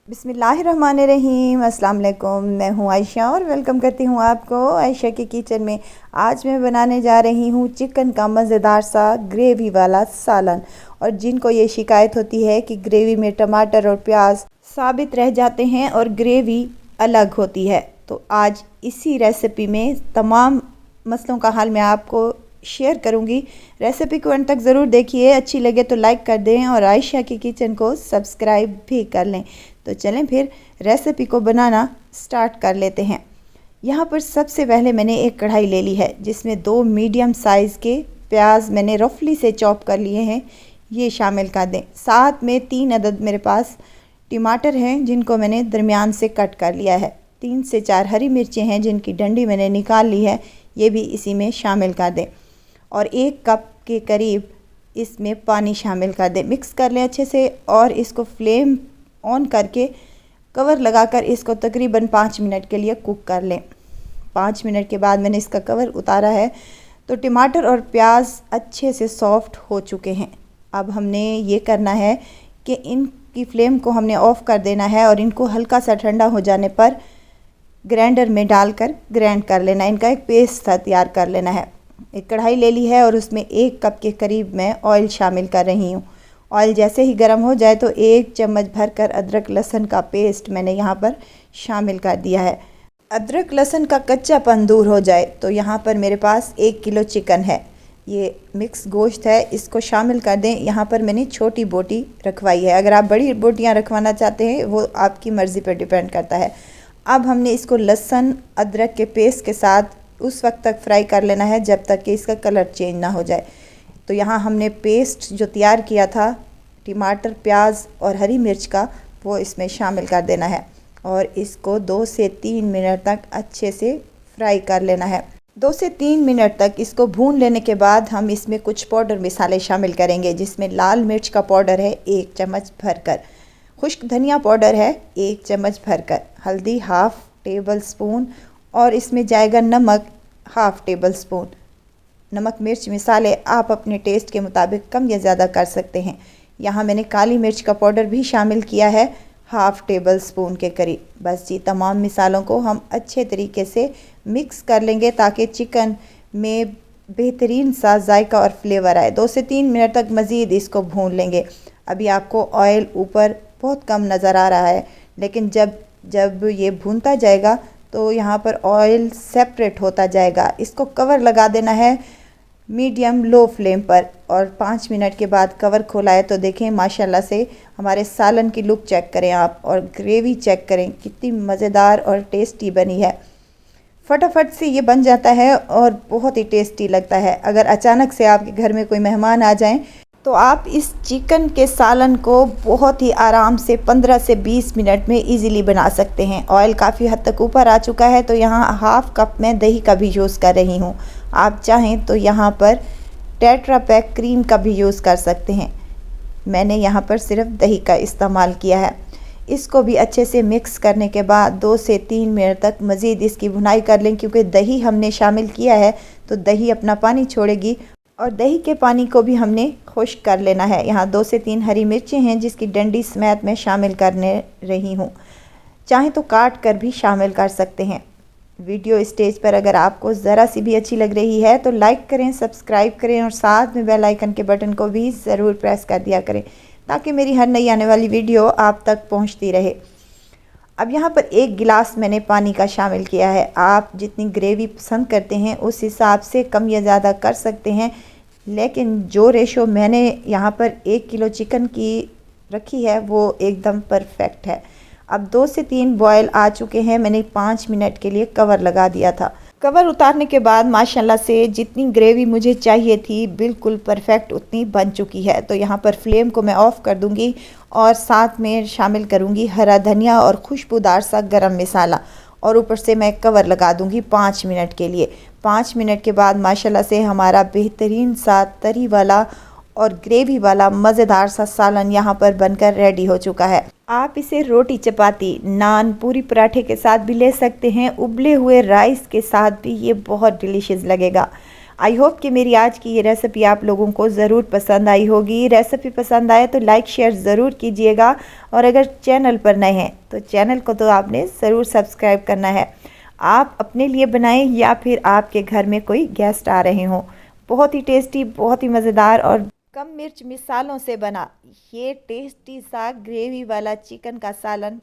बिस्मिल्लाहिर्रहमानिर्रहीम। अस्सलाम वालेकुम। मैं हूँ आयशा और वेलकम करती हूँ आपको आयशा के किचन में। आज मैं बनाने जा रही हूँ चिकन का मज़ेदार सा ग्रेवी वाला सालन। और जिनको ये शिकायत होती है कि ग्रेवी में टमाटर और प्याज साबित रह जाते हैं और ग्रेवी अलग होती है, तो आज इसी रेसिपी में तमाम मसलों का हल मैं आपको शेयर करूंगी। रेसिपी को अंत तक ज़रूर देखिए, अच्छी लगे तो लाइक कर दें और आयशा की किचन को सब्सक्राइब भी कर लें। तो चलें फिर रेसिपी को बनाना स्टार्ट कर लेते हैं। यहाँ पर सबसे पहले मैंने एक कढ़ाई ले ली है जिसमें 2 मीडियम साइज़ के प्याज मैंने रफली से चॉप कर लिए हैं, ये शामिल कर दें। साथ में 3 अदद मेरे पास टमाटर हैं जिनको मैंने दरमियान से कट कर लिया है। 3 से 4 हरी मिर्चें हैं जिनकी डंडी मैंने निकाल ली है, ये भी इसी में शामिल कर दें। और 1 कप के करीब इसमें पानी शामिल कर दें। मिक्स कर लें अच्छे से और इसको फ्लेम ऑन करके कवर लगाकर इसको तकरीबन 5 मिनट के लिए कुक कर लें। 5 मिनट के बाद मैंने इसका कवर उतारा है तो टमाटर और प्याज अच्छे से सॉफ्ट हो चुके हैं। अब हमने ये करना है कि इनकी फ्लेम को हमने ऑफ़ कर देना है और इनको हल्का सा ठंडा हो जाने पर ग्राइंडर में डालकर ग्राइंड कर लेना है। इनका एक पेस्ट सा तैयार कर लेना है। एक कढ़ाई ले ली है और उसमें 1 कप के करीब मैं ऑयल शामिल कर रही हूँ। ऑयल जैसे ही गर्म हो जाए तो 1 चम्मच भरकर अदरक लहसुन का पेस्ट मैंने यहाँ पर शामिल कर दिया है। अदरक लहसुन का कच्चापन दूर हो जाए तो यहाँ पर मेरे पास 1 किलो चिकन है, ये मिक्स गोश्त है, इसको शामिल कर दें। यहाँ पर मैंने छोटी बोटी रखवाई है, अगर आप बड़ी बोटियाँ रखवाना चाहते हैं वो आपकी मर्ज़ी पर डिपेंड करता है। अब हमने इसको लहसुन अदरक के पेस्ट के साथ उस वक्त तक फ्राई कर लेना है जब तक कि इसका कलर चेंज ना हो जाए। तो यहाँ हमने पेस्ट जो तैयार किया था टमाटर प्याज और हरी मिर्च का, वो इसमें शामिल कर देना है और इसको 2 से 3 मिनट तक अच्छे से फ्राई कर लेना है। 2 से 3 मिनट तक इसको भून लेने के बाद हम इसमें कुछ पाउडर मसाले शामिल करेंगे, जिसमें लाल मिर्च का पाउडर है 1 चम्मच भरकर, खुश्क धनिया पाउडर है 1 चम्मच भरकर, हल्दी हाफ़ टेबल स्पून और इसमें जाएगा नमक हाफ़ टेबल स्पून। नमक मिर्च मसाले आप अपने टेस्ट के मुताबिक कम या ज़्यादा कर सकते हैं। यहाँ मैंने काली मिर्च का पाउडर भी शामिल किया है हाफ़ टेबल स्पून के करीब। बस जी, तमाम मसालों को हम अच्छे तरीके से मिक्स कर लेंगे ताकि चिकन में बेहतरीन सा जायका और फ्लेवर आए। 2 से 3 मिनट तक मज़ीद इसको भून लेंगे। अभी आपको ऑयल ऊपर बहुत कम नज़र आ रहा है, लेकिन जब ये भूनता जाएगा तो यहाँ पर ऑयल सेपरेट होता जाएगा। इसको कवर लगा देना है मीडियम लो फ्लेम पर और 5 मिनट के बाद कवर खोला है तो देखें माशाल्लाह से हमारे सालन की लुक चेक करें आप और ग्रेवी चेक करें कितनी मज़ेदार और टेस्टी बनी है। फटाफट से ये बन जाता है और बहुत ही टेस्टी लगता है। अगर अचानक से आपके घर में कोई मेहमान आ जाएं तो आप इस चिकन के सालन को बहुत ही आराम से 15 से 20 मिनट में इजीली बना सकते हैं। ऑयल काफ़ी हद तक ऊपर आ चुका है तो यहाँ हाफ़ कप में दही का भी यूज़ कर रही हूँ। आप चाहें तो यहाँ पर टेट्रा पैक क्रीम का भी यूज़ कर सकते हैं, मैंने यहाँ पर सिर्फ दही का इस्तेमाल किया है। इसको भी अच्छे से मिक्स करने के बाद 2 से 3 मिनट तक मज़ीद इसकी भुनाई कर लें, क्योंकि दही हमने शामिल किया है तो दही अपना पानी छोड़ेगी और दही के पानी को भी हमने खुश्क कर लेना है। यहाँ 2 से 3 हरी मिर्चें हैं जिसकी डंडी समेत मैं शामिल करने रही हूँ, चाहें तो काट कर भी शामिल कर सकते हैं। वीडियो स्टेज पर अगर आपको ज़रा सी भी अच्छी लग रही है तो लाइक करें, सब्सक्राइब करें और साथ में बेल आइकन के बटन को भी ज़रूर प्रेस कर दिया करें ताकि मेरी हर नई आने वाली वीडियो आप तक पहुँचती रहे। अब यहाँ पर 1 गिलास मैंने पानी का शामिल किया है। आप जितनी ग्रेवी पसंद करते हैं उस हिसाब से कम या ज़्यादा कर सकते हैं, लेकिन जो रेशो मैंने यहाँ पर 1 किलो चिकन की रखी है वो एकदम परफेक्ट है। अब 2 से 3 बॉयल आ चुके हैं, मैंने 5 मिनट के लिए कवर लगा दिया था। कवर उतारने के बाद माशाल्लाह से जितनी ग्रेवी मुझे चाहिए थी बिल्कुल परफेक्ट उतनी बन चुकी है। तो यहाँ पर फ्लेम को मैं ऑफ़ कर दूँगी और साथ में शामिल करूँगी हरा धनिया और खुशबूदार सा गरम मसाला और ऊपर से मैं कवर लगा दूँगी 5 मिनट के लिए। 5 मिनट के बाद माशाल्लाह से हमारा बेहतरीन सा तरी वाला और ग्रेवी वाला मज़ेदार सा सालन यहाँ पर बनकर रेडी हो चुका है। आप इसे रोटी चपाती नान पूरी पराठे के साथ भी ले सकते हैं, उबले हुए राइस के साथ भी ये बहुत डिलीशियस लगेगा। आई होप कि मेरी आज की ये रेसिपी आप लोगों को ज़रूर पसंद आई होगी। रेसिपी पसंद आए तो लाइक शेयर ज़रूर कीजिएगा, और अगर चैनल पर नए हैं तो चैनल को तो आपने ज़रूर सब्सक्राइब करना है। आप अपने लिए बनाएं या फिर आपके घर में कोई गेस्ट आ रहे हों। बहुत ही टेस्टी, बहुत ही मज़ेदार और कम मिर्च मिसालों से बना ये टेस्टी सा ग्रेवी वाला चिकन का सालन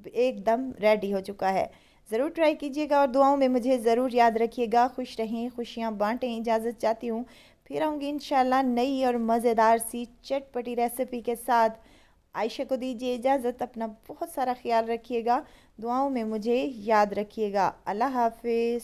एकदम रेडी हो चुका है। ज़रूर ट्राई कीजिएगा और दुआओं में मुझे ज़रूर याद रखिएगा। खुश रहें, खुशियाँ बांटें। इजाज़त चाहती हूँ, फिर आऊँगी इंशाल्लाह नई और मज़ेदार सी चटपटी रेसिपी के साथ। आयशा को दीजिए इजाज़त। अपना बहुत सारा ख्याल रखिएगा, दुआओं में मुझे याद रखिएगा। अल्लाह हाफिज़।